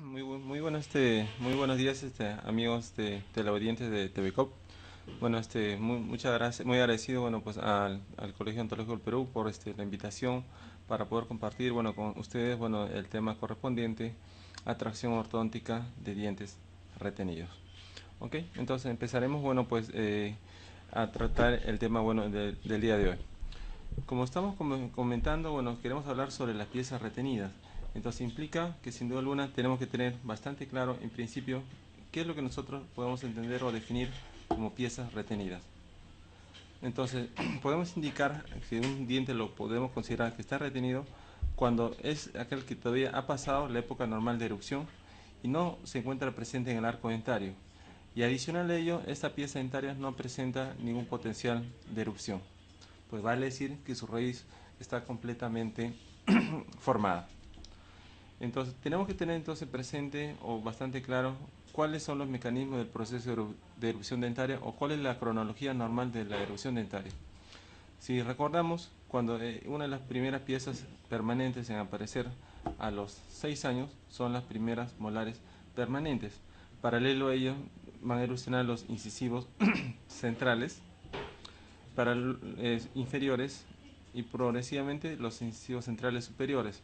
Muy buenos días, amigos de teleaudientes de TVCOP. Bueno, muchas gracias, muy agradecido, bueno, pues al Colegio Ontológico del Perú por la invitación para poder compartir, bueno, con ustedes, bueno, el tema correspondiente a tracción ortodóntica de dientes retenidos. Ok, entonces empezaremos, bueno, pues a tratar el tema, bueno, del día de hoy. Como estamos comentando, bueno, queremos hablar sobre las piezas retenidas. Entonces implica que sin duda alguna tenemos que tener bastante claro, en principio, qué es lo que nosotros podemos entender o definir como piezas retenidas. Entonces, podemos indicar que un diente lo podemos considerar que está retenido cuando es aquel que todavía ha pasado la época normal de erupción y no se encuentra presente en el arco dentario. Y adicional a ello, esta pieza dentaria no presenta ningún potencial de erupción, pues vale decir que su raíz está completamente formada. Entonces, tenemos que tener entonces presente o bastante claro cuáles son los mecanismos del proceso de erupción dentaria o cuál es la cronología normal de la erupción dentaria. Si recordamos, cuando una de las primeras piezas permanentes en aparecer a los 6 años son las primeras molares permanentes. Paralelo a ello van a erupcionar los incisivos centrales, para inferiores, y progresivamente los incisivos centrales superiores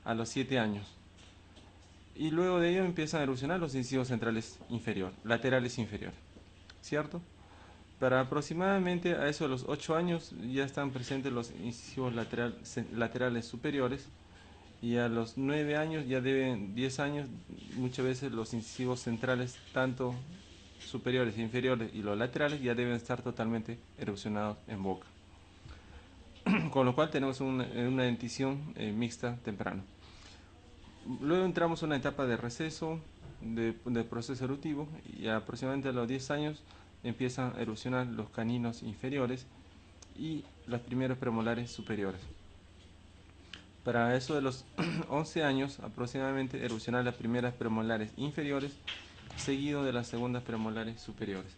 a los 7 años. Y luego de ello empiezan a erupcionar los incisivos centrales laterales inferiores, ¿cierto? Para aproximadamente a eso de los 8 años ya están presentes los incisivos laterales superiores, y a los 9 años, ya deben 10 años, muchas veces los incisivos centrales, tanto superiores e inferiores y los laterales, ya deben estar totalmente erupcionados en boca. Con lo cual tenemos una dentición mixta temprana. Luego entramos a una etapa de receso del proceso eruptivo, y aproximadamente a los 10 años empiezan a erupcionar los caninos inferiores y las primeras premolares superiores. Para eso de los 11 años aproximadamente erupcionar las primeras premolares inferiores, seguido de las segundas premolares superiores.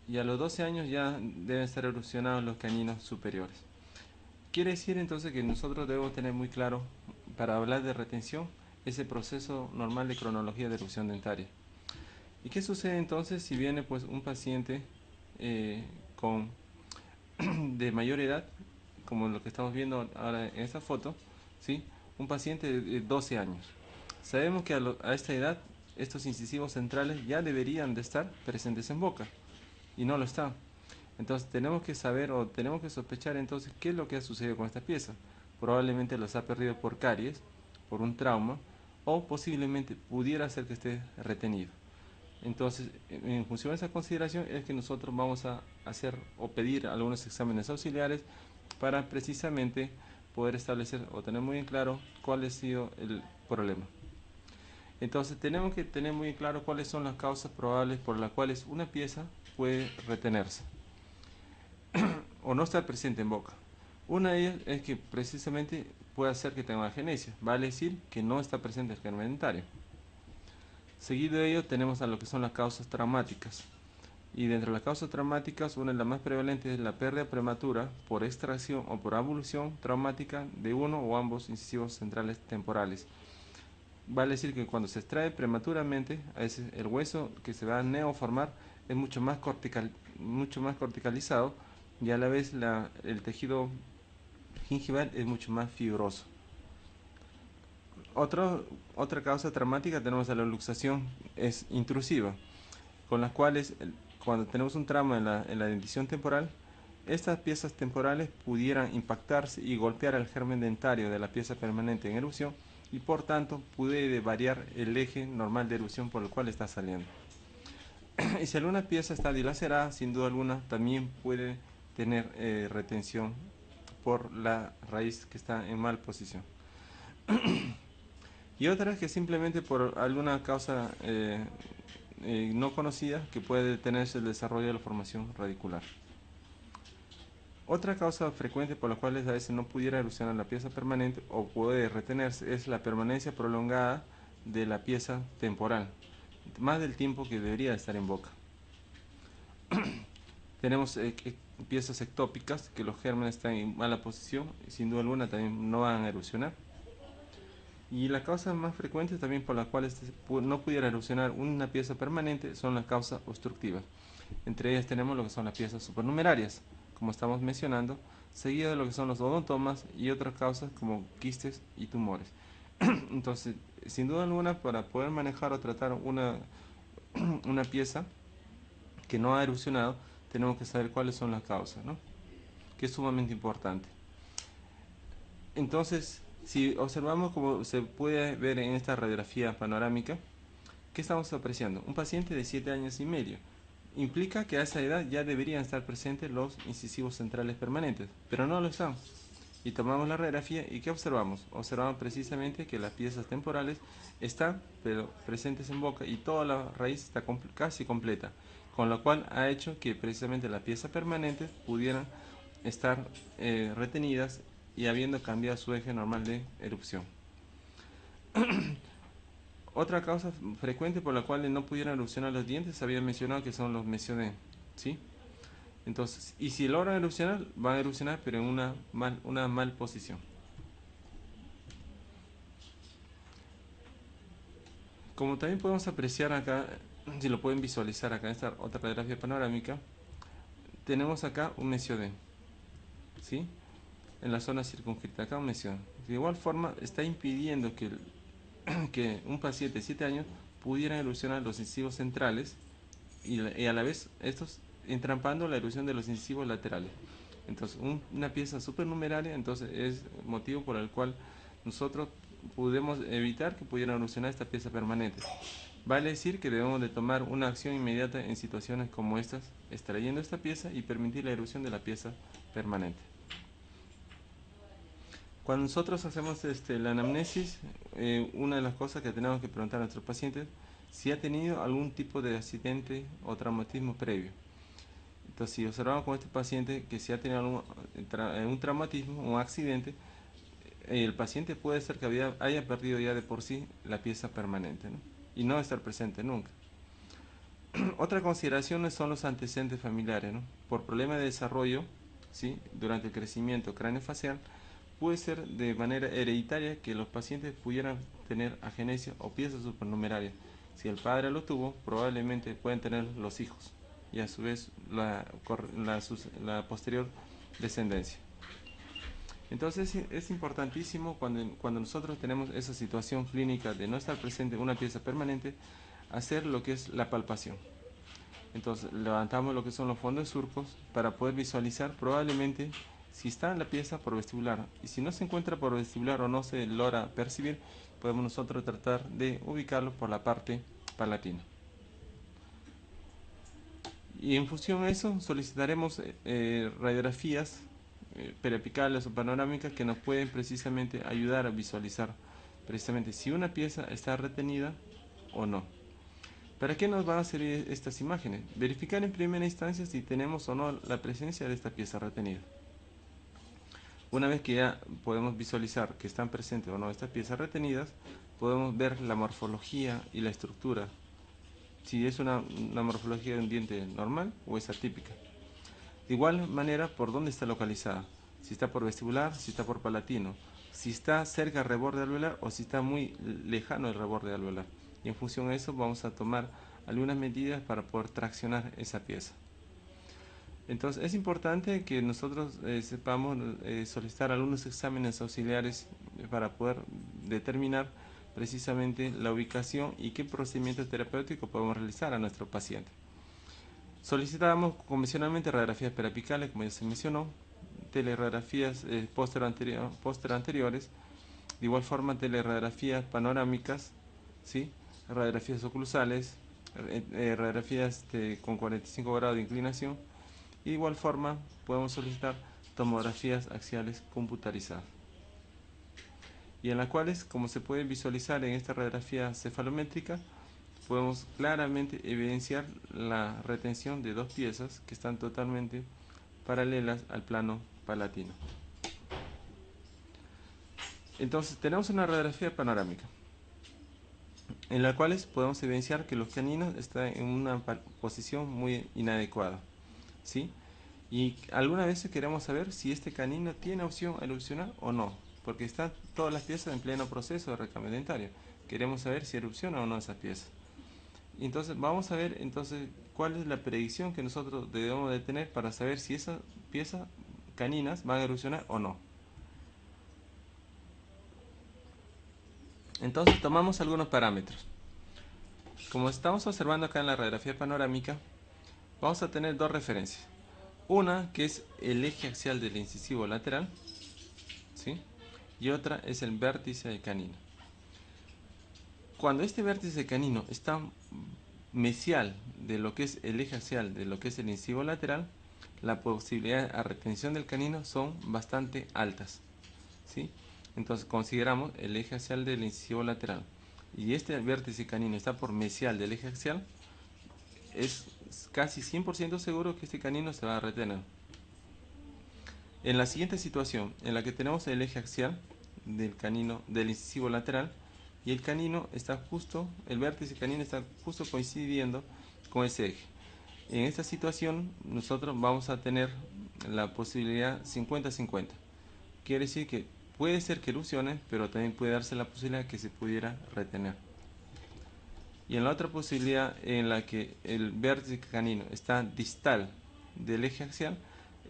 Y a los 12 años ya deben estar erupcionados los caninos superiores. Quiere decir entonces que nosotros debemos tener muy claro, para hablar de retención, ese proceso normal de cronología de erupción dentaria. ¿Y qué sucede entonces si viene pues un paciente con de mayor edad, como lo que estamos viendo ahora en esta foto, ¿sí? Un paciente de 12 años? Sabemos que a esta edad estos incisivos centrales ya deberían de estar presentes en boca, y no lo están. Entonces tenemos que saber o tenemos que sospechar entonces qué es lo que ha sucedido con esta pieza. Probablemente los ha perdido por caries, por un trauma, o posiblemente pudiera ser que esté retenido. Entonces, en función de esa consideración es que nosotros vamos a hacer o pedir algunos exámenes auxiliares para precisamente poder establecer o tener muy en claro cuál ha sido el problema. Entonces tenemos que tener muy claro cuáles son las causas probables por las cuales una pieza puede retenerse o no estar presente en boca. Una de ellas es que precisamente puede ser que tenga agenesia, vale decir que no está presente el germen dentario. Seguido de ello tenemos a lo que son las causas traumáticas. Y dentro de las causas traumáticas, una de las más prevalentes es la pérdida prematura por extracción o por ablución traumática de uno o ambos incisivos centrales temporales. Vale decir que cuando se extrae prematuramente, a veces el hueso que se va a neoformar es mucho más corticalizado, y a la vez el tejido gingival es mucho más fibroso. Otra causa traumática tenemos a la luxación es intrusiva, con las cuales cuando tenemos un trauma en la dentición temporal, estas piezas temporales pudieran impactarse y golpear el germen dentario de la pieza permanente en erupción, y por tanto puede variar el eje normal de erupción por el cual está saliendo. Y si alguna pieza está dilacerada, sin duda alguna también puede tener retención por la raíz que está en mal posición. Y otra es que simplemente por alguna causa no conocida, que puede detenerse el desarrollo de la formación radicular. Otra causa frecuente por la cual a veces no pudiera erupcionar la pieza permanente o puede retenerse es la permanencia prolongada de la pieza temporal, más del tiempo que debería estar en boca. Tenemos piezas ectópicas, que los gérmenes están en mala posición y sin duda alguna también no van a erupcionar. Y las causas más frecuentes también por las cuales no pudiera erupcionar una pieza permanente son las causas obstructivas. Entre ellas tenemos lo que son las piezas supernumerarias, como estamos mencionando, seguido de lo que son los odontomas y otras causas como quistes y tumores. Entonces, sin duda alguna, para poder manejar o tratar una pieza que no ha erupcionado, tenemos que saber cuáles son las causas, ¿no? Que es sumamente importante. Entonces, si observamos como se puede ver en esta radiografía panorámica, ¿qué estamos apreciando? Un paciente de 7 años y medio. Implica que a esa edad ya deberían estar presentes los incisivos centrales permanentes, pero no lo están. Y tomamos la radiografía y ¿qué observamos? Observamos precisamente que las piezas temporales están pero presentes en boca y toda la raíz está casi completa, con lo cual ha hecho que precisamente las piezas permanentes pudieran estar retenidas y habiendo cambiado su eje normal de erupción. Otra causa frecuente por la cual no pudieran erupcionar los dientes, había mencionado que son los mesiodermos, ¿sí? Entonces, y si logran erupcionar, van a erupcionar pero en una mal posición. Como también podemos apreciar acá, si lo pueden visualizar acá en esta otra radiografía panorámica, tenemos acá un mesiodermo, ¿sí? En la zona circunscrita, acá un mesiodermo. De igual forma, está impidiendo que un paciente de 7 años pudiera erupcionar los incisivos centrales y a la vez estos entrampando la erupción de los incisivos laterales. Entonces, una pieza supernumeraria entonces es motivo por el cual nosotros pudimos evitar que pudiera erupcionar esta pieza permanente. Vale decir que debemos de tomar una acción inmediata en situaciones como estas, extrayendo esta pieza y permitir la erupción de la pieza permanente. Cuando nosotros hacemos la anamnesis, una de las cosas que tenemos que preguntar a nuestros pacientes si ha tenido algún tipo de accidente o traumatismo previo. Entonces, si observamos con este paciente que si ha tenido un traumatismo, un accidente, el paciente puede ser que haya perdido ya de por sí la pieza permanente, ¿no? Y no estar presente nunca. Otra consideración son los antecedentes familiares, ¿no? Por problemas de desarrollo, ¿sí? Durante el crecimiento craneofacial, puede ser de manera hereditaria que los pacientes pudieran tener agenesia o piezas supernumeraria. Si el padre lo tuvo, probablemente pueden tener los hijos y a su vez la posterior descendencia. Entonces es importantísimo cuando nosotros tenemos esa situación clínica de no estar presente una pieza permanente, hacer lo que es la palpación. Entonces levantamos lo que son los fondos de surcos para poder visualizar probablemente si está en la pieza por vestibular, y si no se encuentra por vestibular o no se logra percibir, podemos nosotros tratar de ubicarlo por la parte palatina. Y en función a eso solicitaremos radiografías periapicales o panorámicas que nos pueden precisamente ayudar a visualizar precisamente si una pieza está retenida o no. ¿Para qué nos van a servir estas imágenes? Verificar en primera instancia si tenemos o no la presencia de esta pieza retenida. Una vez que ya podemos visualizar que están presentes o no estas piezas retenidas, podemos ver la morfología y la estructura, si es una morfología de un diente normal o es atípica. De igual manera, por dónde está localizada, si está por vestibular, si está por palatino, si está cerca del reborde alveolar o si está muy lejano del reborde alveolar. Y en función a eso vamos a tomar algunas medidas para poder traccionar esa pieza. Entonces es importante que nosotros sepamos solicitar algunos exámenes auxiliares para poder determinar precisamente la ubicación y qué procedimiento terapéutico podemos realizar a nuestro paciente. Solicitamos convencionalmente radiografías periapicales, como ya se mencionó, teleradiografías anteriores, de igual forma teleradiografías panorámicas, ¿sí? Radiografías oclusales, radiografías con 45 grados de inclinación. Y de igual forma podemos solicitar tomografías axiales computarizadas, y en las cuales, como se puede visualizar en esta radiografía cefalométrica, podemos claramente evidenciar la retención de dos piezas que están totalmente paralelas al plano palatino. Entonces tenemos una radiografía panorámica en la cual podemos evidenciar que los caninos están en una posición muy inadecuada, ¿sí? Y alguna vez queremos saber si este canino tiene opción a erupcionar o no. porque están todas las piezas en pleno proceso de recambio dentario. Queremos saber si erupciona o no esas piezas. Y entonces vamos a ver entonces cuál es la predicción que nosotros debemos de tener para saber si esas piezas caninas van a erupcionar o no. Entonces tomamos algunos parámetros. Como estamos observando acá en la radiografía panorámica, vamos a tener dos referencias. Una que es el eje axial del incisivo lateral, ¿sí? Y otra es el vértice canino. Cuando este vértice canino está mesial de lo que es el eje axial de lo que es el incisivo lateral, la posibilidad de retención del canino son bastante altas, ¿sí? Entonces consideramos el eje axial del incisivo lateral y este vértice canino está por mesial del eje axial, es casi 100% seguro que este canino se va a retener. En la siguiente situación, en la que tenemos el eje axial del canino del incisivo lateral y el canino está justo, el vértice canino está justo coincidiendo con ese eje. En esta situación nosotros vamos a tener la posibilidad 50-50. Quiere decir que puede ser que erupcione, pero también puede darse la posibilidad que se pudiera retener. Y en la otra posibilidad en la que el vértice canino está distal del eje axial,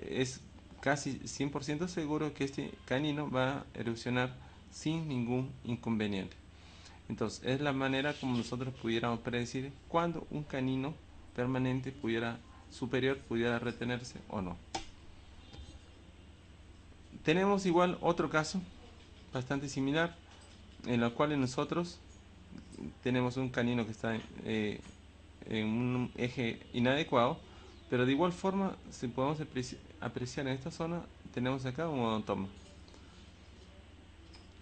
es casi 100% seguro que este canino va a erupcionar sin ningún inconveniente. Entonces es la manera como nosotros pudiéramos predecir cuándo un canino permanente superior pudiera retenerse o no. Tenemos igual otro caso bastante similar en el cual nosotros tenemos un canino que está en un eje inadecuado, pero de igual forma, si podemos apreciar en esta zona, tenemos acá un odontoma.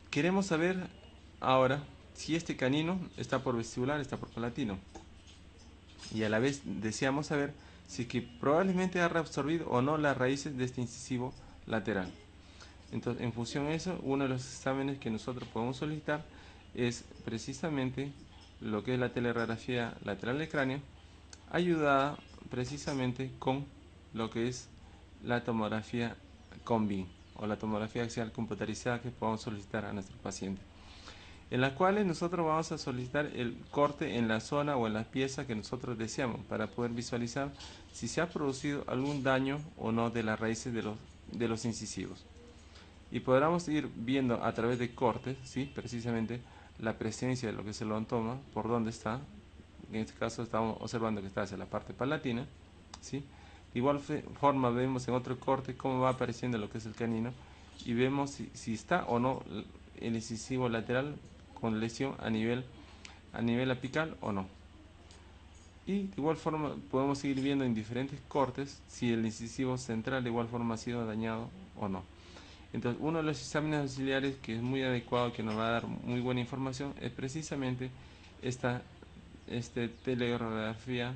Queremos saber ahora si este canino está por vestibular, está por palatino, y a la vez deseamos saber si que probablemente ha reabsorbido o no las raíces de este incisivo lateral. Entonces, en función de eso, uno de los exámenes que nosotros podemos solicitar es precisamente lo que es la teleradiografía lateral del cráneo, ayudada precisamente con lo que es la tomografía COMBI o la tomografía axial computarizada que podemos solicitar a nuestro paciente, en las cuales nosotros vamos a solicitar el corte en la zona o en la pieza que nosotros deseamos para poder visualizar si se ha producido algún daño o no de las raíces de los incisivos. Y podremos ir viendo a través de cortes, ¿sí? Precisamente la presencia de lo que es el odontoma, por dónde está. En este caso estamos observando que está hacia la parte palatina, ¿sí? De igual forma vemos en otro corte cómo va apareciendo lo que es el canino y vemos si está o no el incisivo lateral con lesión a nivel apical o no. Y de igual forma podemos seguir viendo en diferentes cortes si el incisivo central de igual forma ha sido dañado o no. Entonces, uno de los exámenes auxiliares que es muy adecuado, que nos va a dar muy buena información, es precisamente esta teleradiografía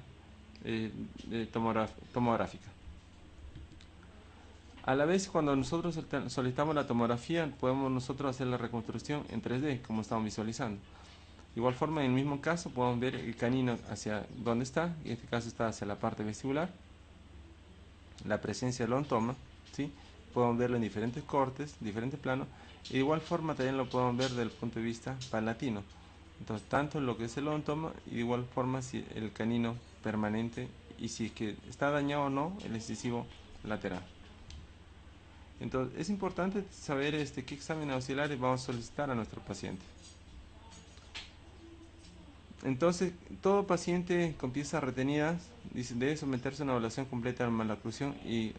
tomográfica. A la vez, cuando nosotros solicitamos la tomografía, podemos nosotros hacer la reconstrucción en 3D, como estamos visualizando. De igual forma, en el mismo caso, podemos ver el canino hacia dónde está, en este caso está hacia la parte vestibular, la presencia del odontoma, ¿sí? Podemos verlo en diferentes cortes, diferentes planos, y de igual forma también lo podemos ver desde el punto de vista palatino. Entonces, tanto lo que es el odontoma y de igual forma si el canino permanente y si es que está dañado o no el incisivo lateral. Entonces, es importante saber qué examen auxiliares vamos a solicitar a nuestro paciente. Entonces, todo paciente con piezas retenidas debe someterse a una evaluación completa de maloclusión y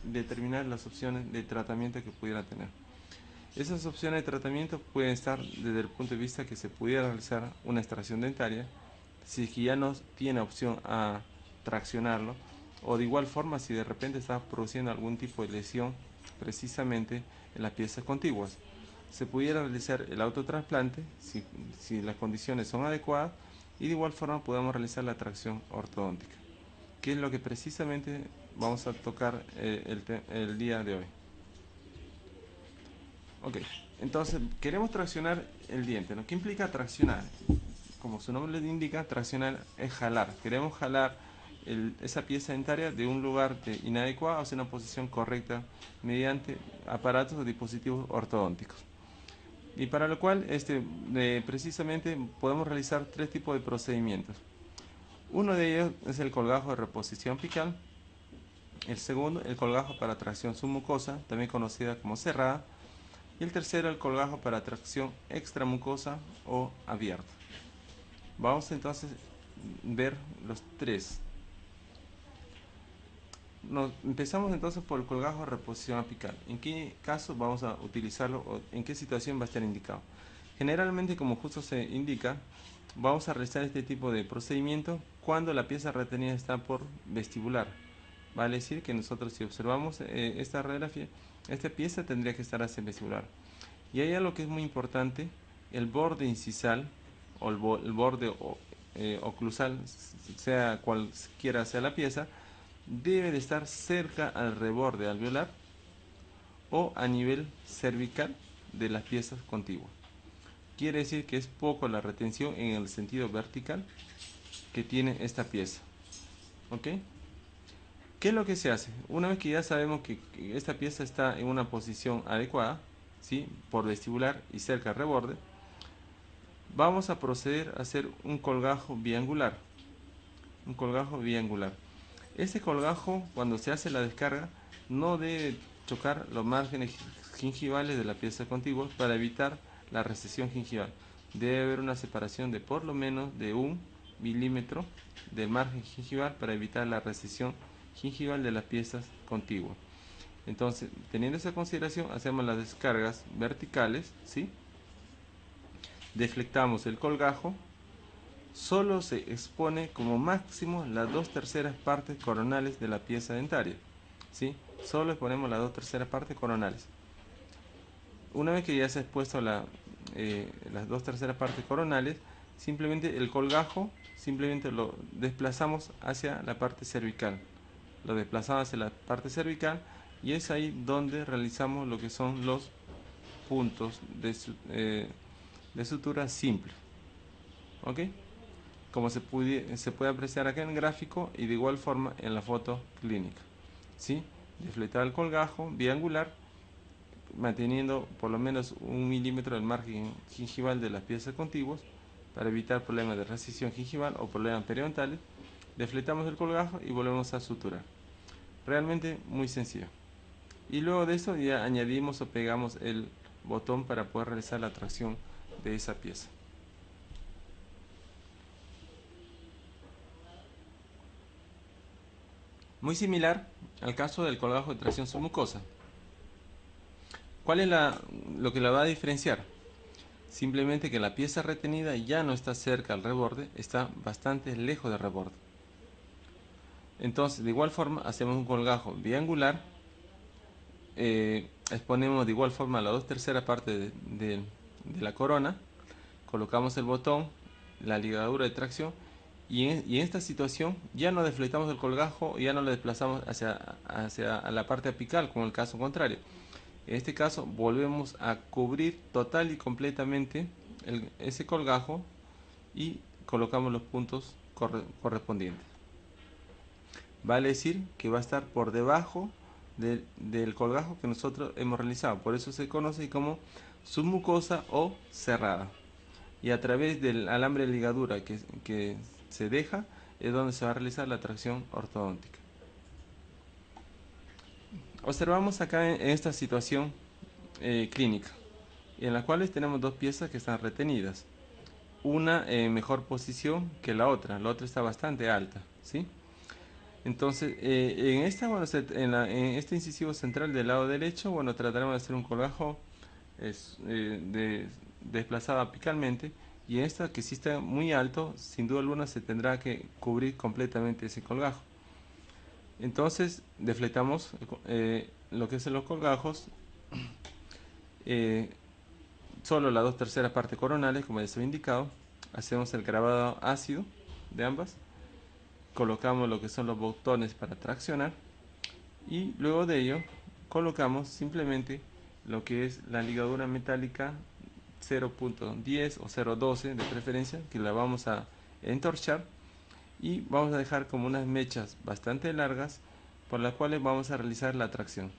determinar las opciones de tratamiento que pudiera tener. Esas opciones de tratamiento pueden estar desde el punto de vista que se pudiera realizar una extracción dentaria, si es que ya no tiene opción a traccionarlo, o de igual forma si de repente está produciendo algún tipo de lesión precisamente en las piezas contiguas. Se pudiera realizar el autotrasplante si las condiciones son adecuadas y de igual forma podemos realizar la tracción ortodóntica, que es lo que precisamente vamos a tocar el día de hoy. Ok, entonces queremos traccionar el diente, ¿no? ¿Qué implica traccionar? Como su nombre le indica, traccionar es jalar. Queremos jalar esa pieza dentaria de un lugar inadecuado hacia una posición correcta mediante aparatos o dispositivos ortodónticos. y para lo cual precisamente podemos realizar tres tipos de procedimientos. Uno de ellos es el colgajo de reposición apical. El segundo, el colgajo para tracción submucosa, también conocida como cerrada. Y el tercero, el colgajo para tracción extramucosa o abierta. Vamos entonces a ver los tres. Empezamos entonces por el colgajo de reposición apical. ¿En qué caso vamos a utilizarlo o en qué situación va a estar indicado? Generalmente, como justo se indica, vamos a realizar este tipo de procedimiento cuando la pieza retenida está por vestibular. Vale decir que nosotros, si observamos esta radiografía, esta pieza tendría que estar hacia el vestibular. Y hay algo que es muy importante: el borde incisal o el borde oclusal, sea cualquiera sea la pieza, debe de estar cerca al reborde alveolar o a nivel cervical de las piezas contiguas. Quiere decir que es poco la retención en el sentido vertical que tiene esta pieza. ¿Ok? ¿Qué es lo que se hace? Una vez que ya sabemos que esta pieza está en una posición adecuada, ¿sí?, por vestibular y cerca al reborde, vamos a proceder a hacer un colgajo biangular. Un colgajo biangular. Este colgajo, cuando se hace la descarga, no debe chocar los márgenes gingivales de la pieza contigua para evitar la recesión gingival. Debe haber una separación de por lo menos de 1 milímetro del margen gingival para evitar la recesión gingival de las piezas contiguas. Entonces, teniendo esa consideración, hacemos las descargas verticales, ¿sí? Deflectamos el colgajo. Solo se expone como máximo las 2/3 partes coronales de la pieza dentaria, ¿sí? Solo exponemos las 2/3 partes coronales. Una vez que ya se ha expuesto las 2/3 partes coronales, simplemente el colgajo simplemente lo desplazamos hacia la parte cervical. Lo desplazamos hacia la parte cervical y es ahí donde realizamos lo que son los puntos de sutura simple. ¿Ok? Como se puede apreciar acá en el gráfico y de igual forma en la foto clínica, ¿sí? Deflectar el colgajo biangular, manteniendo por lo menos 1 milímetro del margen gingival de las piezas contiguas para evitar problemas de recesión gingival o problemas periodontales. Deflectamos el colgajo y volvemos a suturar. Realmente muy sencillo. Y luego de eso ya añadimos o pegamos el botón para poder realizar la tracción de esa pieza. Muy similar al caso del colgajo de tracción submucosa. ¿Cuál es lo que la va a diferenciar? Simplemente que la pieza retenida ya no está cerca al reborde, está bastante lejos del reborde. Entonces, de igual forma, hacemos un colgajo biangular, exponemos de igual forma la 2/3 parte de la corona, colocamos el botón, la ligadura de tracción, y en esta situación ya no deflectamos el colgajo, ya no lo desplazamos hacia la parte apical, como el caso contrario. En este caso volvemos a cubrir total y completamente ese colgajo y colocamos los puntos correspondientes. Vale decir que va a estar por debajo del colgajo que nosotros hemos realizado. Por eso se conoce como submucosa o cerrada. Y a través del alambre de ligadura que se deja es donde se va a realizar la tracción ortodóntica. Observamos acá en esta situación clínica, en la cual tenemos dos piezas que están retenidas, una en mejor posición que la otra está bastante alta, ¿sí? Entonces, en este incisivo central del lado derecho, bueno, trataremos de hacer un colgajo desplazado apicalmente, y en esta, que sí está muy alto, sin duda alguna se tendrá que cubrir completamente ese colgajo. Entonces, deflectamos lo que son los colgajos, solo las 2/3 partes coronales, como ya se ha indicado. Hacemos el grabado ácido de ambas, colocamos lo que son los botones para traccionar y luego de ello colocamos simplemente lo que es la ligadura metálica 0.10 o 0.12 de preferencia, que la vamos a entorchar y vamos a dejar como unas mechas bastante largas por las cuales vamos a realizar la tracción.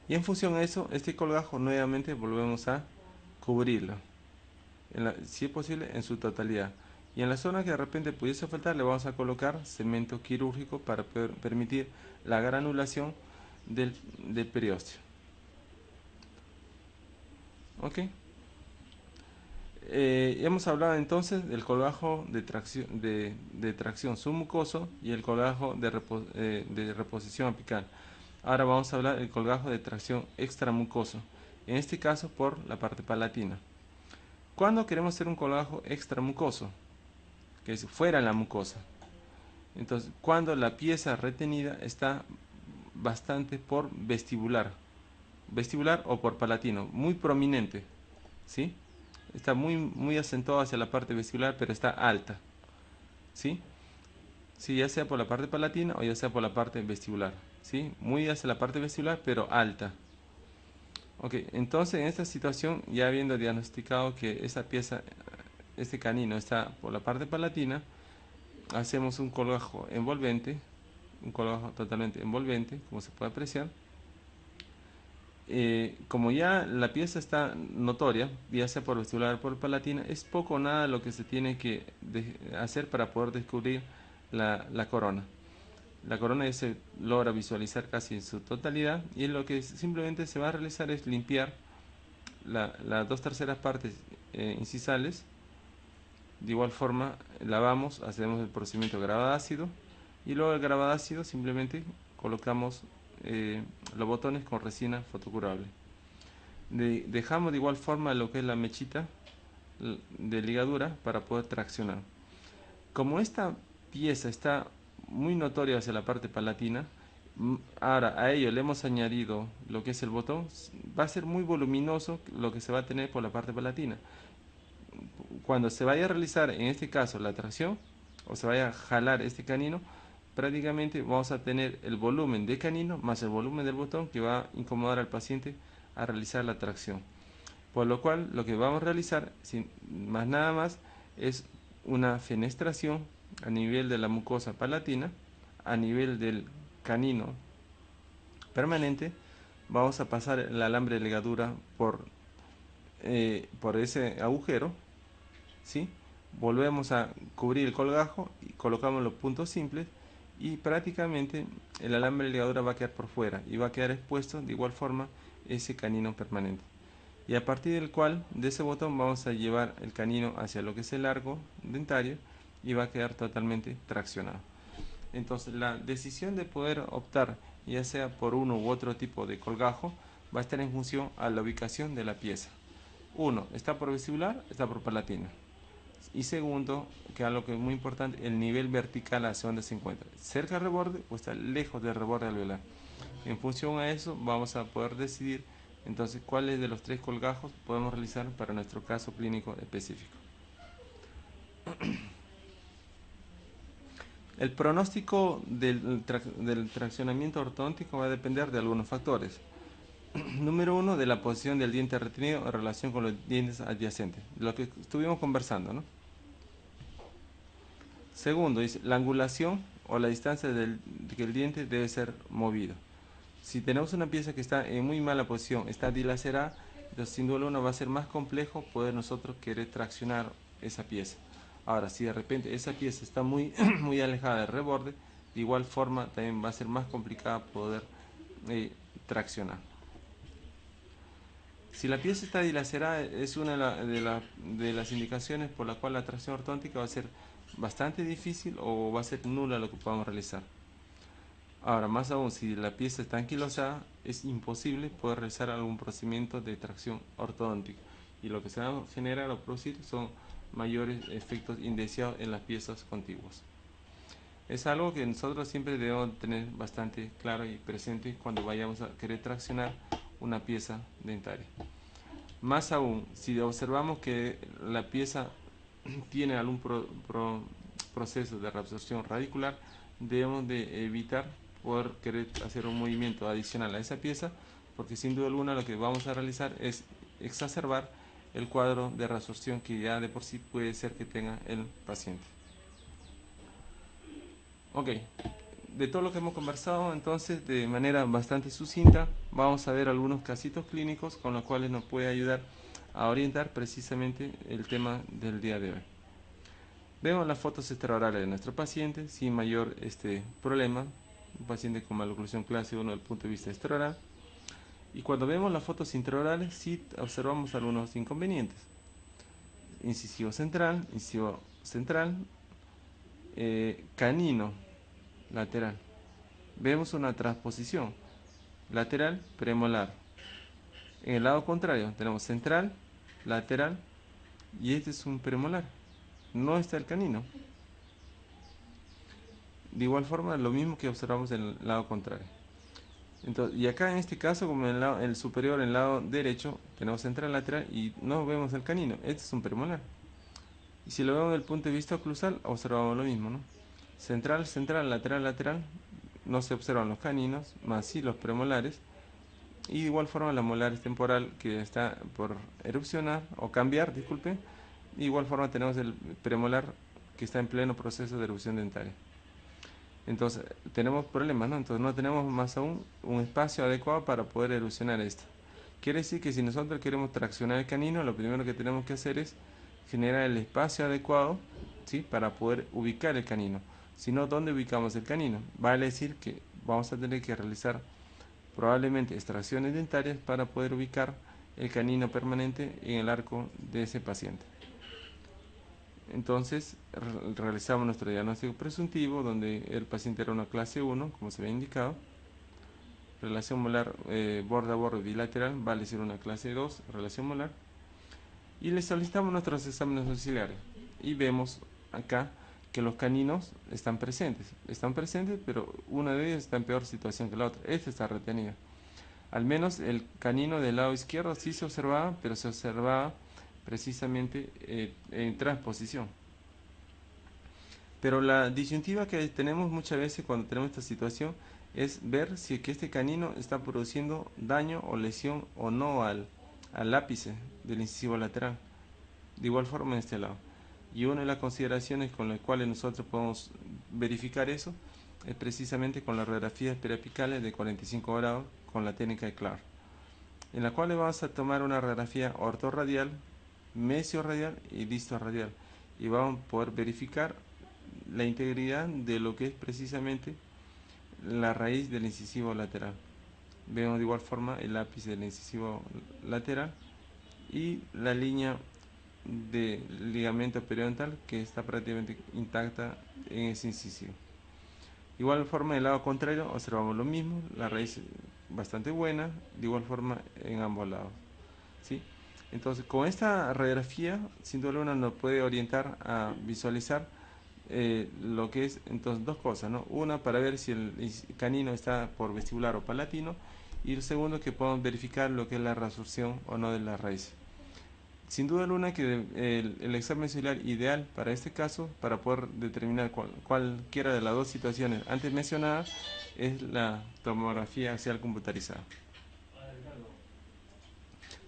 Y en función a eso, este colgajo nuevamente volvemos a cubrirlo, si es posible en su totalidad. Y en la zona que de repente pudiese faltar, le vamos a colocar cemento quirúrgico para permitir la granulación del periósteo. ¿Ok? Hemos hablado entonces del colgajo de tracción submucoso y el colgajo de reposición apical. Ahora vamos a hablar del colgajo de tracción extramucoso, en este caso por la parte palatina. ¿Cuándo queremos hacer un colgajo extramucoso? Que es fuera de la mucosa. Entonces, cuando la pieza retenida está bastante por vestibular o por palatino, muy prominente, ¿sí? Está muy acentuado hacia la parte vestibular, pero está alta, ¿sí? Sí, ya sea por la parte palatina o ya sea por la parte vestibular, ¿sí? Muy hacia la parte vestibular, pero alta. Ok, entonces en esta situación, ya habiendo diagnosticado que esa pieza, este canino está por la parte palatina, hacemos un colgajo envolvente, un colgajo totalmente envolvente, como se puede apreciar. Como ya la pieza está notoria, ya sea por vestibular o por palatina, es poco o nada lo que se tiene que hacer para poder descubrir la corona. La corona ya se logra visualizar casi en su totalidad y lo que simplemente se va a realizar es limpiar las dos terceras partes incisales. De igual forma lavamos, hacemos el procedimiento de grabado ácido y luego el grabado ácido simplemente colocamos los botones con resina fotocurable. Dejamos de igual forma lo que es la mechita de ligadura para poder traccionar. Como esta pieza está muy notoria hacia la parte palatina, ahora a ello le hemos añadido lo que es el botón, va a ser muy voluminoso lo que se va a tener por la parte palatina. Cuando se vaya a realizar en este caso la tracción o se vaya a jalar este canino, prácticamente vamos a tener el volumen de canino más el volumen del botón que va a incomodar al paciente a realizar la tracción. Por lo cual lo que vamos a realizar, sin más nada más, es una fenestración a nivel de la mucosa palatina, a nivel del canino permanente. Vamos a pasar el alambre de ligadura por ese agujero, ¿sí? Volvemos a cubrir el colgajo y colocamos los puntos simples y prácticamente el alambre de ligadura va a quedar por fuera y va a quedar expuesto de igual forma ese canino permanente. Y a partir del cual de ese botón vamos a llevar el canino hacia lo que es el arco dentario y va a quedar totalmente traccionado. Entonces la decisión de poder optar ya sea por uno u otro tipo de colgajo va a estar en función a la ubicación de la pieza. Uno, está por vestibular, está por palatina. Y segundo, que algo que es muy importante, el nivel vertical hacia donde se encuentra, cerca del reborde o está lejos del reborde alveolar. En función a eso vamos a poder decidir entonces cuáles de los tres colgajos podemos realizar para nuestro caso clínico específico. El pronóstico del traccionamiento ortodóntico va a depender de algunos factores. Número uno, de la posición del diente retenido en relación con los dientes adyacentes, lo que estuvimos conversando, ¿no? Segundo, dice la angulación o la distancia que el diente debe ser movido. Si tenemos una pieza que está en muy mala posición, está dilacerada, entonces sin duda alguna va a ser más complejo poder nosotros querer traccionar esa pieza. Ahora, si de repente esa pieza está muy, muy alejada del reborde, de igual forma también va a ser más complicada poder traccionar. Si la pieza está dilacerada, es una de las indicaciones por la cual la tracción ortodóntica va a ser bastante difícil o va a ser nula lo que podamos realizar. Ahora, más aún, si la pieza está anquilosada, es imposible poder realizar algún procedimiento de tracción ortodóntica. Y lo que se va a generar o producir son mayores efectos indeseados en las piezas contiguas. Es algo que nosotros siempre debemos tener bastante claro y presente cuando vayamos a querer traccionar una pieza dentaria. Más aún, si observamos que la pieza tiene algún proceso de reabsorción radicular, debemos de evitar poder querer hacer un movimiento adicional a esa pieza, porque sin duda alguna lo que vamos a realizar es exacerbar el cuadro de reabsorción que ya de por sí puede ser que tenga el paciente. Ok, de todo lo que hemos conversado, entonces, de manera bastante sucinta, vamos a ver algunos casitos clínicos con los cuales nos puede ayudar a orientar precisamente el tema del día de hoy. Vemos las fotos extraorales de nuestro paciente sin mayor problema, un paciente con maloclusión clase 1 desde el punto de vista extraoral. Y cuando vemos las fotos intraorales, sí observamos algunos inconvenientes. Incisivo central, canino lateral. Vemos una transposición lateral premolar. En el lado contrario tenemos central, lateral, y este es un premolar. No está el canino. De igual forma, lo mismo que observamos en el lado contrario. Entonces, y acá en este caso, como en el superior, en el lado derecho, tenemos central, lateral y no vemos el canino. Este es un premolar. Y si lo vemos desde el punto de vista oclusal, observamos lo mismo, ¿no? Central, central, lateral, lateral, no se observan los caninos, más sí los premolares. Y de igual forma la molares temporal que está por erupcionar o cambiar, disculpe. De igual forma tenemos el premolar que está en pleno proceso de erupción dentaria. Entonces tenemos problemas, ¿no? Entonces no tenemos más aún un espacio adecuado para poder erosionar esto. Quiere decir que si nosotros queremos traccionar el canino, lo primero que tenemos que hacer es generar el espacio adecuado, ¿sí?, para poder ubicar el canino. Si no, ¿dónde ubicamos el canino? Vale decir que vamos a tener que realizar probablemente extracciones dentarias para poder ubicar el canino permanente en el arco de ese paciente. Entonces realizamos nuestro diagnóstico presuntivo, donde el paciente era una clase 1, como se había indicado. Relación molar borde a borde bilateral, vale decir una clase 2, relación molar. Y le solicitamos nuestros exámenes auxiliares. Y vemos acá que los caninos están presentes, pero una de ellas está en peor situación que la otra. Esta está retenida. Al menos el canino del lado izquierdo sí se observaba, pero se observaba precisamente en transposición. Pero la disyuntiva que tenemos muchas veces cuando tenemos esta situación es ver si que este canino está produciendo daño o lesión o no al ápice del incisivo lateral. De igual forma en este lado. Y una de las consideraciones con las cuales nosotros podemos verificar eso es precisamente con las radiografías periapicales de 45 grados con la técnica de Clark, en la cual vamos a tomar una radiografía ortorradial, mesiorradial y distorradial, y vamos a poder verificar la integridad de lo que es precisamente la raíz del incisivo lateral. Vemos de igual forma el ápice del incisivo lateral y la línea de ligamento periodontal que está prácticamente intacta en ese incisivo. De igual forma, en el lado contrario observamos lo mismo, la raíz bastante buena, de igual forma en ambos lados, ¿sí? Entonces, con esta radiografía, sin duda alguna nos puede orientar a visualizar lo que es, entonces, dos cosas, ¿no? Una, para ver si el canino está por vestibular o palatino, y el segundo, que podemos verificar lo que es la reabsorción o no de la raíz. Sin duda alguna que el examen celular ideal para este caso, para poder determinar cualquiera de las dos situaciones antes mencionadas, es la tomografía axial computarizada.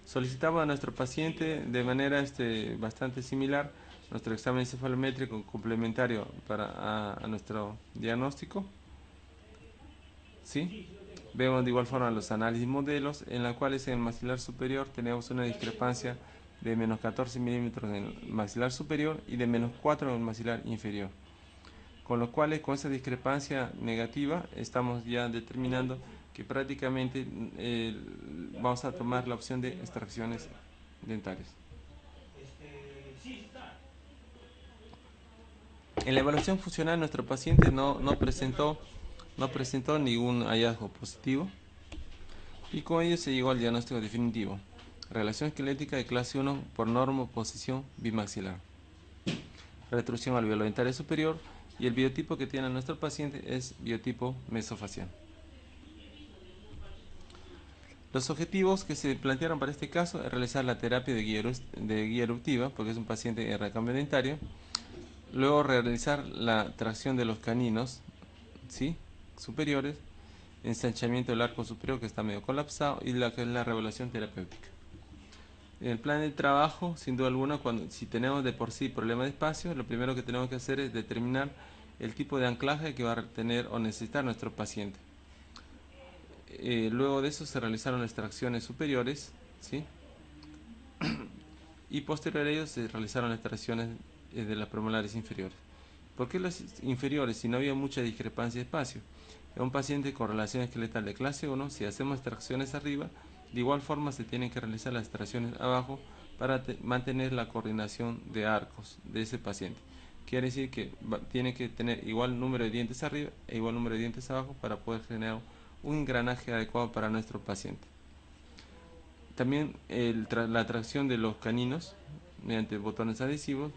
Solicitamos a nuestro paciente de manera bastante similar nuestro examen encefalométrico complementario a nuestro diagnóstico, ¿sí? Vemos de igual forma los análisis modelos, en los cuales en el maxilar superior tenemos una discrepancia de menos 14 milímetros en el maxilar superior y de menos 4 en el maxilar inferior. Con lo cual, con esa discrepancia negativa, estamos ya determinando que prácticamente vamos a tomar la opción de extracciones dentarias. En la evaluación funcional, nuestro paciente no presentó ningún hallazgo positivo, y con ello se llegó al diagnóstico definitivo: relación esquelética de clase 1 por normoposición bimaxilar, retrusión alveolo dentaria superior, y el biotipo que tiene nuestro paciente es biotipo mesofacial. Los objetivos que se plantearon para este caso es realizar la terapia de guía eruptiva, porque es un paciente en recambio dentario. Luego realizar la tracción de los caninos, ¿sí?, superiores, ensanchamiento del arco superior que está medio colapsado, y la que es la revelación terapéutica. En el plan de trabajo, sin duda alguna, si tenemos de por sí problema de espacio, lo primero que tenemos que hacer es determinar el tipo de anclaje que va a tener o necesitar nuestro paciente. Luego de eso se realizaron extracciones superiores, ¿sí? Y posterior a ello se realizaron extracciones de las premolares inferiores. ¿Por qué las inferiores? Si no había mucha discrepancia de espacio. En un paciente con relación esqueletal de clase 1, si hacemos extracciones arriba, de igual forma se tienen que realizar las extracciones abajo para mantener la coordinación de arcos de ese paciente. Quiere decir que tiene que tener igual número de dientes arriba e igual número de dientes abajo para poder generar un engranaje adecuado para nuestro paciente. También la tracción de los caninos mediante botones adhesivos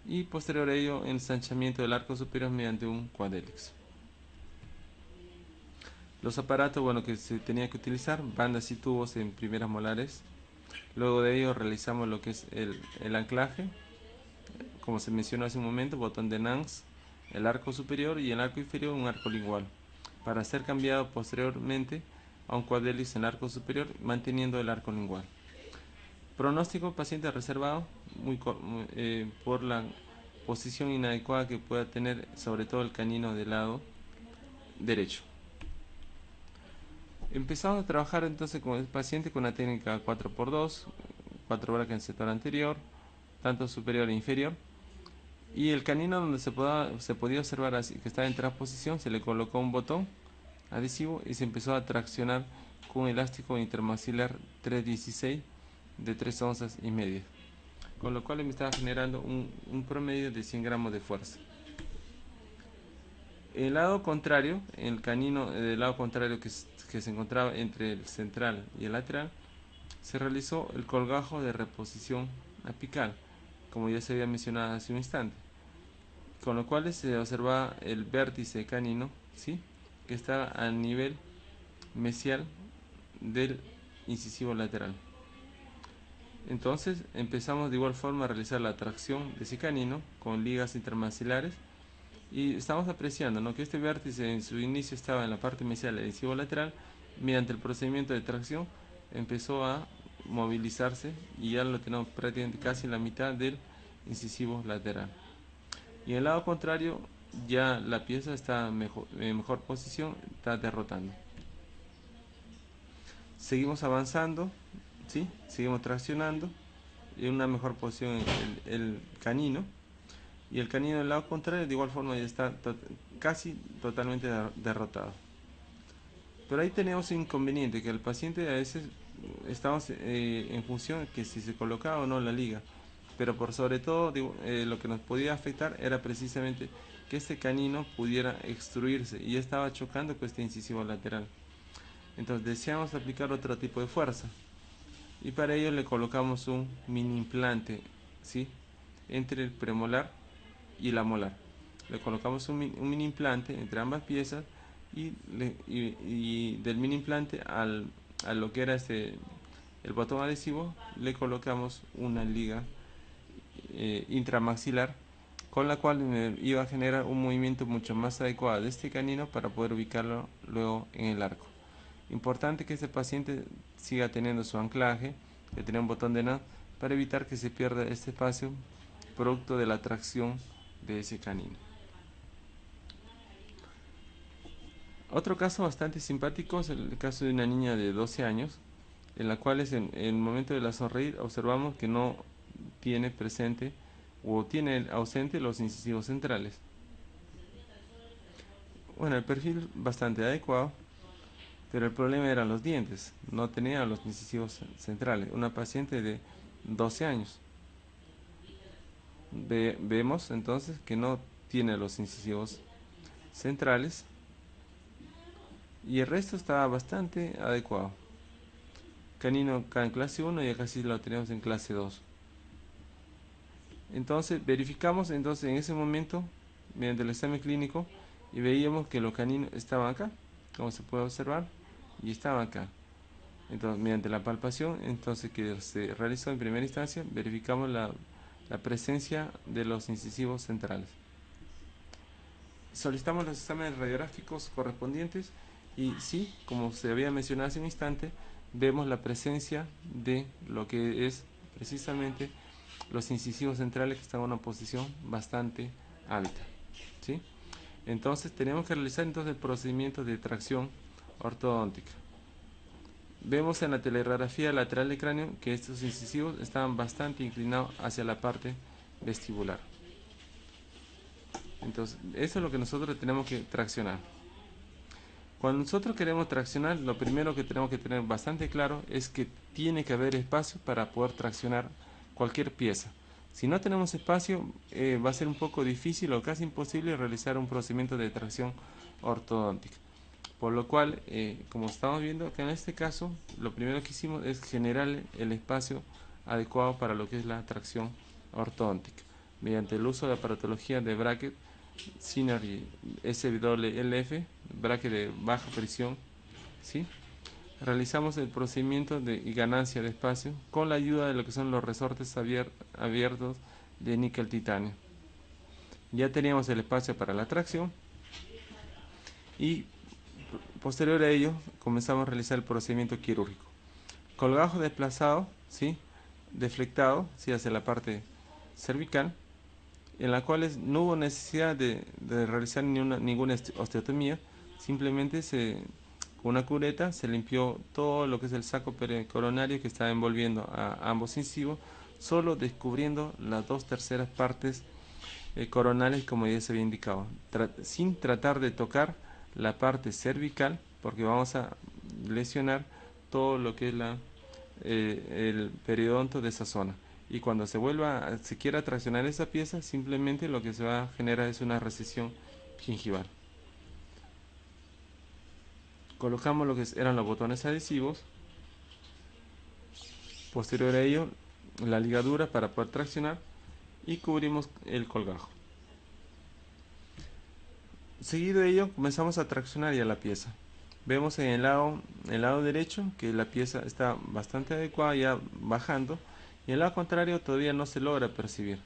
y posterior a ello ensanchamiento del arco superior mediante un quadélix. Los aparatos que se tenía que utilizar, bandas y tubos en primeras molares. Luego de ello realizamos lo que es el anclaje, como se mencionó hace un momento, botón de Nance, el arco superior y el arco inferior un arco lingual, para ser cambiado posteriormente a un quadélix en el arco superior, manteniendo el arco lingual. Pronóstico: paciente reservado por la posición inadecuada que pueda tener, sobre todo el canino del lado derecho. Empezamos a trabajar entonces con el paciente con una técnica 4x2, 4 bracas en el sector anterior, tanto superior e inferior. Y el canino donde se podía observar así, que estaba en transposición, se le colocó un botón adhesivo y se empezó a traccionar con un elástico intermaxilar 316 de 3 onzas y media, con lo cual me estaba generando un promedio de 100 gramos de fuerza. El lado contrario, el canino del lado contrario que se encontraba entre el central y el lateral, se realizó el colgajo de reposición apical, como ya se había mencionado hace un instante, con lo cual se observaba el vértice canino, ¿sí?, que estaba a nivel mesial del incisivo lateral. Entonces empezamos de igual forma a realizar la tracción de ese canino con ligas intermaxilares y estamos apreciando, ¿no?, que este vértice en su inicio estaba en la parte mesial del incisivo lateral. Mediante el procedimiento de tracción empezó a movilizarse y ya lo tenemos prácticamente casi en la mitad del incisivo lateral. Y en el lado contrario ya la pieza está en mejor posición, está derrotando. Seguimos avanzando, ¿sí? Seguimos traccionando en una mejor posición el canino, y el canino del lado contrario de igual forma ya está casi totalmente derrotado. Pero ahí tenemos un inconveniente, que el paciente a veces estamos en función que si se colocaba o no la liga, pero por sobre todo lo que nos podía afectar era precisamente que este canino pudiera extruirse y ya estaba chocando con este incisivo lateral. Entonces deseamos aplicar otro tipo de fuerza y para ello le colocamos un mini implante, ¿sí?, entre el premolar y la molar. Le colocamos un mini implante entre ambas piezas y del mini implante a lo que era el botón adhesivo le colocamos una liga intramaxilar, con la cual iba a generar un movimiento mucho más adecuado de este canino para poder ubicarlo luego en el arco. Importante que este paciente siga teniendo su anclaje, que tenga un botón de NAD, para evitar que se pierda este espacio producto de la tracción de ese canino. Otro caso bastante simpático es el caso de una niña de 12 años, en la cual en el momento de la sonreír observamos que no tiene presente o tiene ausente los incisivos centrales. Bueno, el perfil bastante adecuado, pero el problema eran los dientes, no tenía los incisivos centrales. Una paciente de 12 años. Vemos entonces que no tiene los incisivos centrales y el resto estaba bastante adecuado. Canino en clase 1 y casi lo tenemos en clase 2. Entonces verificamos en ese momento mediante el examen clínico y veíamos que los caninos estaban acá, como se puede observar, y estaban acá. Entonces mediante la palpación que se realizó en primera instancia, verificamos la presencia de los incisivos centrales. Solicitamos los exámenes radiográficos correspondientes y sí, como se había mencionado hace un instante, vemos la presencia de lo que es precisamente los incisivos centrales, que están en una posición bastante alta, ¿sí? Entonces tenemos que realizar entonces el procedimiento de tracción ortodóntica. Vemos en la teleradiografía lateral del cráneo que estos incisivos estaban bastante inclinados hacia la parte vestibular. Entonces, eso es lo que nosotros tenemos que traccionar. Cuando nosotros queremos traccionar, lo primero que tenemos que tener bastante claro es que tiene que haber espacio para poder traccionar cualquier pieza. Si no tenemos espacio, va a ser un poco difícil o casi imposible realizar un procedimiento de tracción ortodóntica. Por lo cual, como estamos viendo que en este caso, lo primero que hicimos es generar el espacio adecuado para lo que es la tracción ortodóntica, mediante el uso de aparatología de bracket Synergy SWLF, bracket de baja presión, ¿sí? Realizamos el procedimiento de ganancia de espacio con la ayuda de lo que son los resortes abiertos de níquel titanio. Ya teníamos el espacio para la tracción y posterior a ello comenzamos a realizar el procedimiento quirúrgico. Colgajo desplazado, ¿sí? Deflectado, ¿sí? Hacia la parte cervical, en la cual no hubo necesidad de realizar ninguna osteotomía, simplemente con una cureta se limpió todo lo que es el saco pericoronario que estaba envolviendo a ambos incisivos, solo descubriendo las 2/3 partes coronales como ya se había indicado, sin tratar de tocar la parte cervical, porque vamos a lesionar todo lo que es el periodonto de esa zona. Y cuando se quiera traccionar esa pieza, simplemente lo que se va a generar es una recesión gingival. Colocamos lo que eran los botones adhesivos. Posterior a ello, la ligadura para poder traccionar y cubrimos el colgajo. Seguido de ello, comenzamos a traccionar ya la pieza. Vemos en el lado derecho que la pieza está bastante adecuada, ya bajando, y en el lado contrario todavía no se logra percibir,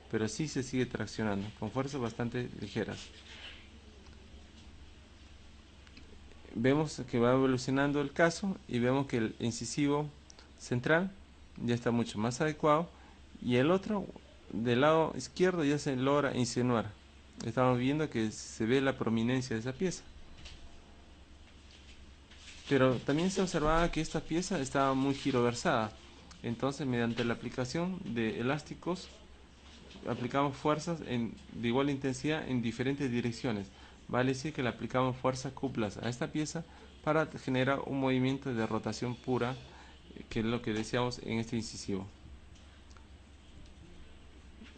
pero sí se sigue traccionando con fuerzas bastante ligeras. Vemos que va evolucionando el caso y vemos que el incisivo central ya está mucho más adecuado y el otro del lado izquierdo ya se logra insinuar. Estamos viendo que se ve la prominencia de esa pieza. Pero también se observaba que esta pieza estaba muy giroversada. Entonces, mediante la aplicación de elásticos, aplicamos fuerzas de igual intensidad en diferentes direcciones. Vale decir que le aplicamos fuerzas cuplas a esta pieza para generar un movimiento de rotación pura, que es lo que deseamos en este incisivo.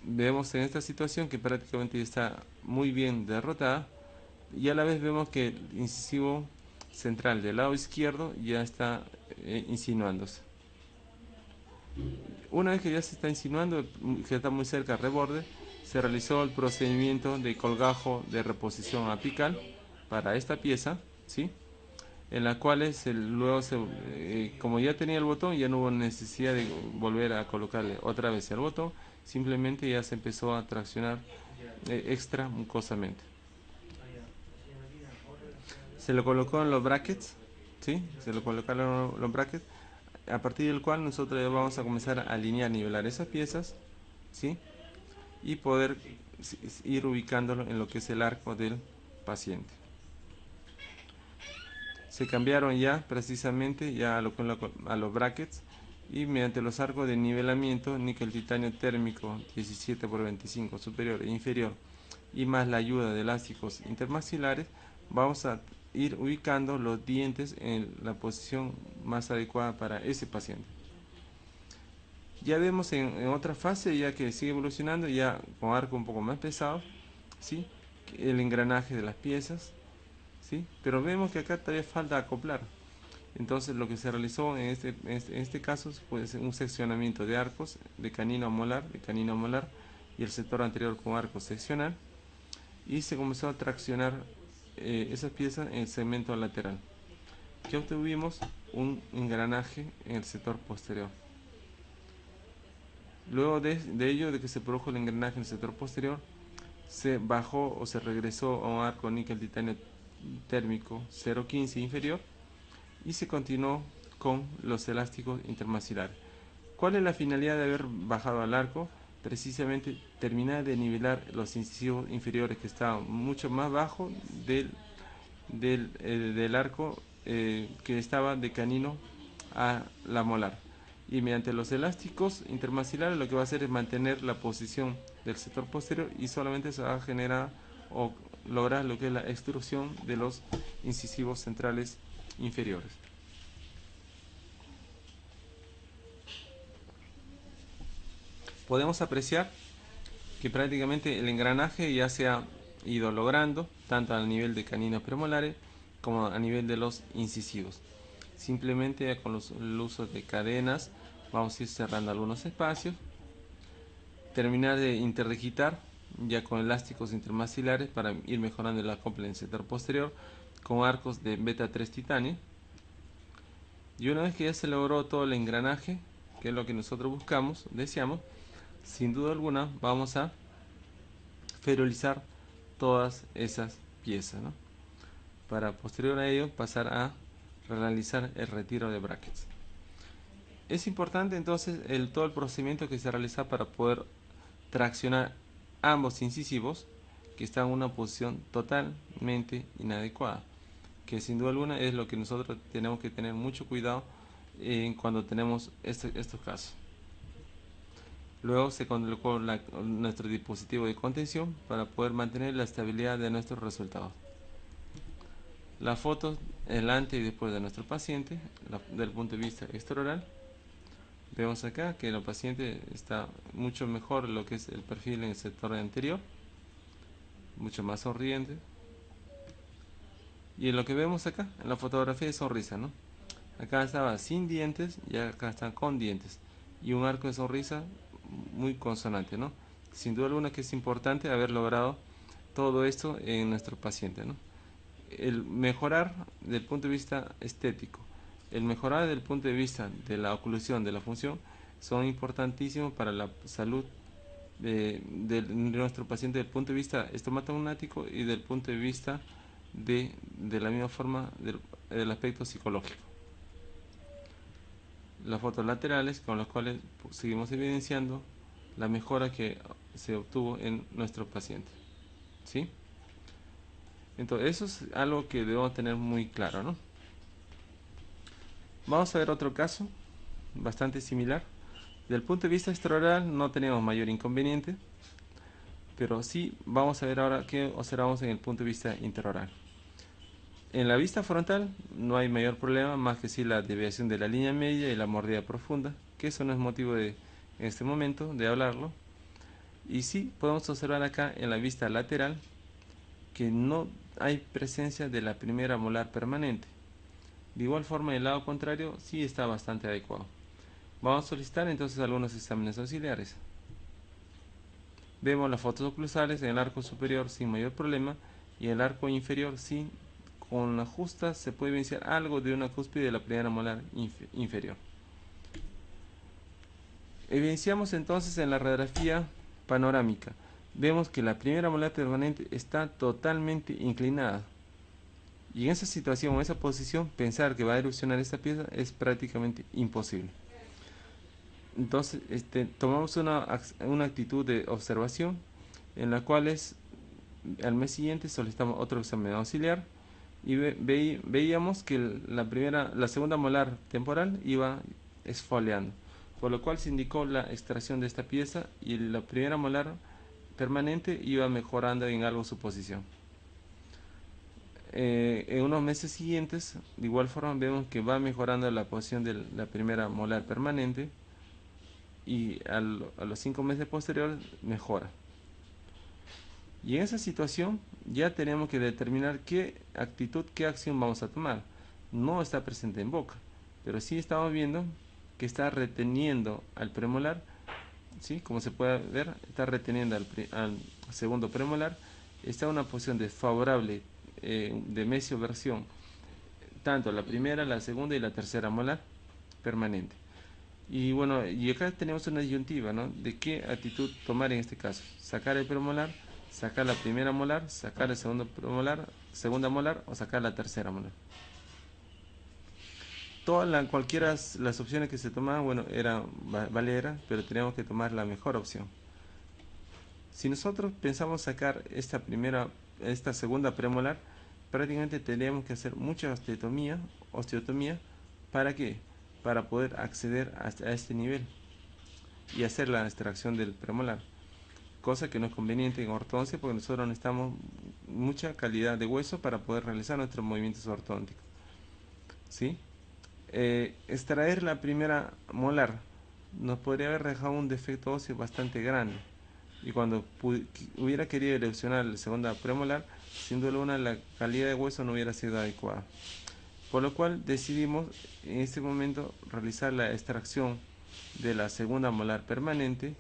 Vemos en esta situación que prácticamente ya está muy bien derrotada y a la vez vemos que el incisivo central del lado izquierdo ya está insinuándose. Una vez que ya se está insinuando, que está muy cerca al reborde, se realizó el procedimiento de colgajo de reposición apical para esta pieza, ¿sí? En la cual luego, como ya tenía el botón, ya no hubo necesidad de volver a colocarle otra vez el botón, simplemente ya se empezó a traccionar extra mucosamente. Se lo colocó en los brackets, ¿sí? Se lo colocaron los brackets, a partir del cual nosotros ya vamos a comenzar a alinear, nivelar esas piezas, ¿sí? Y poder ir ubicándolo en lo que es el arco del paciente. Se cambiaron ya precisamente ya a los brackets y mediante los arcos de nivelamiento níquel titanio térmico 17x25 superior e inferior y más la ayuda de elásticos intermaxilares, vamos a ir ubicando los dientes en la posición más adecuada para ese paciente. Ya vemos en otra fase, ya que sigue evolucionando, ya con arco un poco más pesado, ¿sí? El engranaje de las piezas, ¿sí? Pero vemos que acá todavía falta acoplar. Entonces lo que se realizó en este caso fue un seccionamiento de arcos de canino a molar, y el sector anterior con arco seccional, y se comenzó a traccionar esas piezas en el segmento lateral. Ya obtuvimos un engranaje en el sector posterior. Luego de ello, de que se produjo el engranaje en el sector posterior, se bajó o se regresó a un arco níquel titanio térmico 0.15 inferior y se continuó con los elásticos intermaxilares. ¿Cuál es la finalidad de haber bajado al arco? precisamente terminar de nivelar los incisivos inferiores que estaban mucho más bajo del arco que estaba de canino a la molar. Y mediante los elásticos intermaxilares lo que va a hacer es mantener la posición del sector posterior y solamente se va a generar o lograr lo que es la extrusión de los incisivos centrales inferiores. Podemos apreciar que prácticamente el engranaje ya se ha ido logrando tanto a nivel de caninos premolares como a nivel de los incisivos. Simplemente con el uso de cadenas vamos a ir cerrando algunos espacios, terminar de interdigitar ya con elásticos intermaxilares para ir mejorando el acople en el sector posterior con arcos de beta 3 titanio. Y una vez que ya se logró todo el engranaje, que es lo que nosotros buscamos, deseamos, sin duda alguna vamos a ferulizar todas esas piezas, ¿no? Para posterior a ello pasar a realizar el retiro de brackets. Es importante entonces todo el procedimiento que se realiza para poder traccionar ambos incisivos que están en una posición totalmente inadecuada, que sin duda alguna es lo que nosotros tenemos que tener mucho cuidado cuando tenemos estos casos. Luego se colocó nuestro dispositivo de contención para poder mantener la estabilidad de nuestros resultados. La foto, el antes y después de nuestro paciente, del punto de vista extraoral. Vemos acá que el paciente está mucho mejor lo que es el perfil en el sector anterior, mucho más sonriente. Y en lo que vemos acá, en la fotografía de sonrisa, ¿no? Acá estaba sin dientes y acá están con dientes. Y un arco de sonrisa muy consonante, ¿no? Sin duda alguna que es importante haber logrado todo esto en nuestro paciente, ¿no? El mejorar del punto de vista estético, el mejorar desde el punto de vista de la oclusión, de la función, son importantísimos para la salud de nuestro paciente desde el punto de vista estomatognático y del punto de vista de la misma forma del aspecto psicológico. Las fotos laterales con las cuales seguimos evidenciando la mejora que se obtuvo en nuestro paciente, ¿sí? Entonces eso es algo que debemos tener muy claro, ¿no? Vamos a ver otro caso bastante similar. Desde el punto de vista extraoral no tenemos mayor inconveniente, pero sí vamos a ver ahora qué observamos en el punto de vista interoral. En la vista frontal no hay mayor problema, más que sí la desviación de la línea media y la mordida profunda, que eso no es motivo en este momento de hablarlo. Y sí podemos observar acá en la vista lateral que no hay presencia de la primera molar permanente. De igual forma, el lado contrario sí está bastante adecuado. Vamos a solicitar entonces algunos exámenes auxiliares. Vemos las fotos oclusales en el arco superior sin mayor problema y el arco inferior sí, con la justa se puede evidenciar algo de una cúspide de la primera molar inferior. Evidenciamos entonces en la radiografía panorámica. Vemos que la primera molar permanente está totalmente inclinada. Y en esa situación o en esa posición, pensar que va a erupcionar esta pieza es prácticamente imposible. Entonces, tomamos una actitud de observación en la cual al mes siguiente solicitamos otro examen auxiliar y veíamos que la segunda molar temporal iba esfoliando, por lo cual se indicó la extracción de esta pieza y la primera molar permanente iba mejorando en algo su posición. En unos meses siguientes, de igual forma, vemos que va mejorando la posición de la primera molar permanente y a los 5 meses posteriores mejora. Y en esa situación ya tenemos que determinar qué actitud, qué acción vamos a tomar. No está presente en boca, pero sí estamos viendo que está reteniendo al premolar, ¿sí? Como se puede ver, está reteniendo al segundo premolar, está en una posición desfavorable de mesioversión, tanto la primera, la segunda y la tercera molar permanente. Y bueno, y acá tenemos una disyuntiva, ¿no? De qué actitud tomar en este caso. Sacar el premolar, sacar la primera molar, sacar el segundo premolar, segunda molar o sacar la tercera molar. Cualquiera las opciones que se tomaban, bueno, eran valeras, pero teníamos que tomar la mejor opción. Si nosotros pensamos sacar esta segunda premolar, prácticamente tendríamos que hacer mucha osteotomía, ¿para qué? Para poder acceder hasta este nivel y hacer la extracción del premolar, cosa que no es conveniente en ortodoncia porque nosotros necesitamos mucha calidad de hueso para poder realizar nuestros movimientos ortodónticos, ¿sí? Extraer la primera molar nos podría haber dejado un defecto óseo bastante grande, y cuando hubiera querido erosionar la segunda premolar, sin duda alguna la calidad de hueso no hubiera sido adecuada, por lo cual decidimos en este momento realizar la extracción de la segunda molar permanente,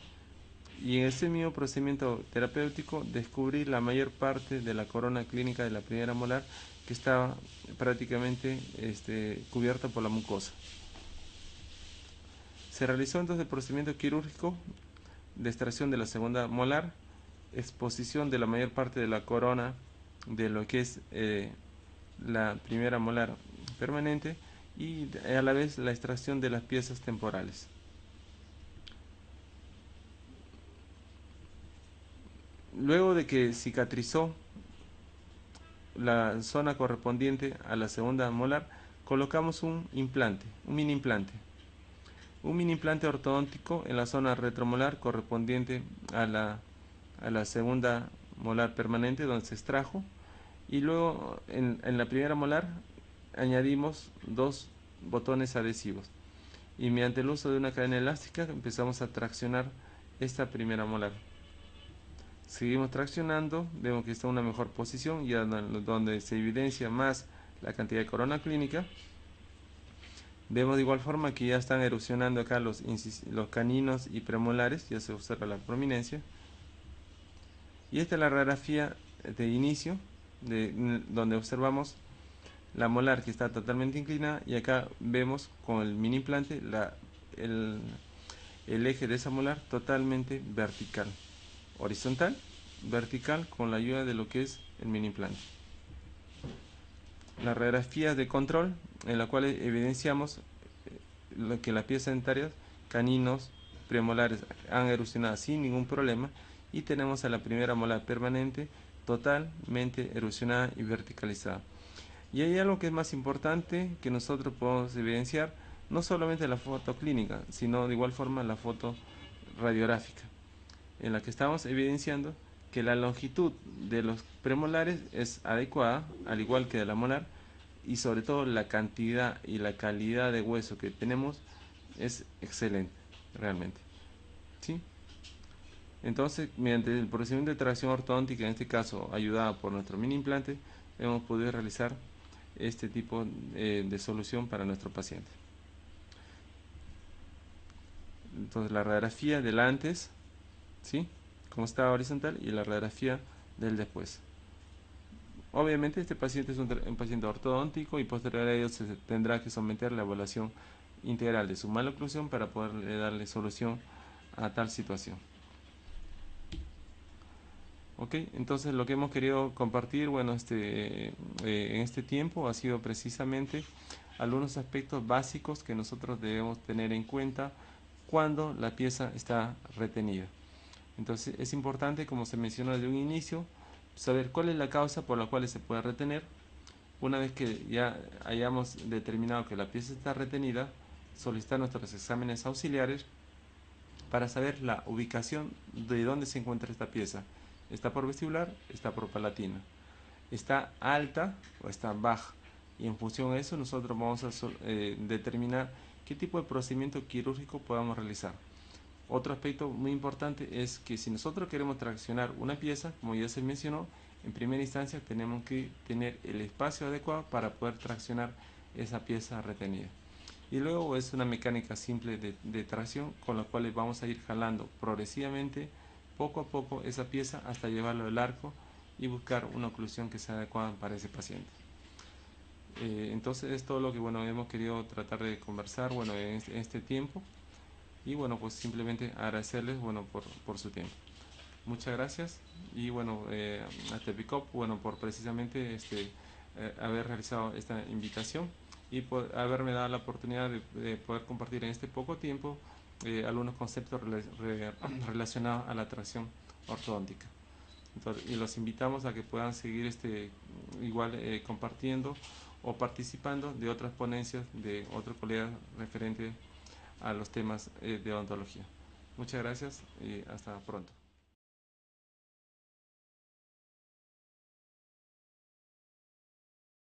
y en ese mismo procedimiento terapéutico descubrí la mayor parte de la corona clínica de la primera molar, que estaba prácticamente cubierta por la mucosa. Se realizó entonces el procedimiento quirúrgico de extracción de la segunda molar, exposición de la mayor parte de la corona de lo que es la primera molar permanente, y a la vez la extracción de las piezas temporales. Luego de que cicatrizó la zona correspondiente a la segunda molar, colocamos un mini implante ortodóntico en la zona retromolar correspondiente a la segunda molar permanente donde se extrajo, y luego en la primera molar añadimos dos botones adhesivos, y mediante el uso de una cadena elástica empezamos a traccionar esta primera molar. Seguimos traccionando, vemos que está en una mejor posición, ya donde se evidencia más la cantidad de corona clínica. Vemos de igual forma que ya están erosionando acá los caninos y premolares, ya se observa la prominencia. Y esta es la radiografía de inicio, donde observamos la molar que está totalmente inclinada, y acá vemos con el mini implante el eje de esa molar totalmente vertical, horizontal, vertical, con la ayuda de lo que es el mini implante. Las radiografías de control, en la cual evidenciamos lo que las piezas dentarias, caninos, premolares, han erosionado sin ningún problema, y tenemos a la primera molar permanente totalmente erosionada y verticalizada. Y hay algo que es más importante que nosotros podemos evidenciar, no solamente la foto clínica, sino de igual forma la foto radiográfica, en la que estamos evidenciando que la longitud de los premolares es adecuada, al igual que de la molar, y sobre todo la cantidad y la calidad de hueso que tenemos es excelente, realmente, ¿sí? Entonces, mediante el procedimiento de tracción ortodóntica, en este caso ayudada por nuestro mini implante, hemos podido realizar este tipo de solución para nuestro paciente. Entonces, la radiografía del antes, ¿sí?, como estaba horizontal, y la radiografía del después. Obviamente este paciente es un paciente ortodóntico, y posterior a ello se tendrá que someter a la evaluación integral de su maloclusión para poder darle solución a tal situación. Ok, entonces lo que hemos querido compartir, bueno, en este tiempo ha sido precisamente algunos aspectos básicos que nosotros debemos tener en cuenta cuando la pieza está retenida. Entonces es importante, como se mencionó desde un inicio, saber cuál es la causa por la cual se puede retener. Una vez que ya hayamos determinado que la pieza está retenida, solicitar nuestros exámenes auxiliares para saber la ubicación de dónde se encuentra esta pieza. ¿Está por vestibular? ¿Está por palatina? ¿Está alta o está baja? Y en función de eso nosotros vamos a determinar qué tipo de procedimiento quirúrgico podamos realizar. Otro aspecto muy importante es que si nosotros queremos traccionar una pieza, como ya se mencionó, en primera instancia tenemos que tener el espacio adecuado para poder traccionar esa pieza retenida. Y luego es una mecánica simple de tracción, con la cual vamos a ir jalando progresivamente, poco a poco, esa pieza hasta llevarlo al arco y buscar una oclusión que sea adecuada para ese paciente. Entonces es todo lo que hemos querido tratar de conversar en este tiempo. Y pues simplemente agradecerles por su tiempo. Muchas gracias. Y a Tepicop por precisamente haber realizado esta invitación, y por haberme dado la oportunidad de poder compartir en este poco tiempo algunos conceptos relacionados a la tracción ortodóntica. Entonces, y los invitamos a que puedan seguir igual compartiendo o participando de otras ponencias de otros colegas referentes a los temas de odontología. Muchas gracias y hasta pronto.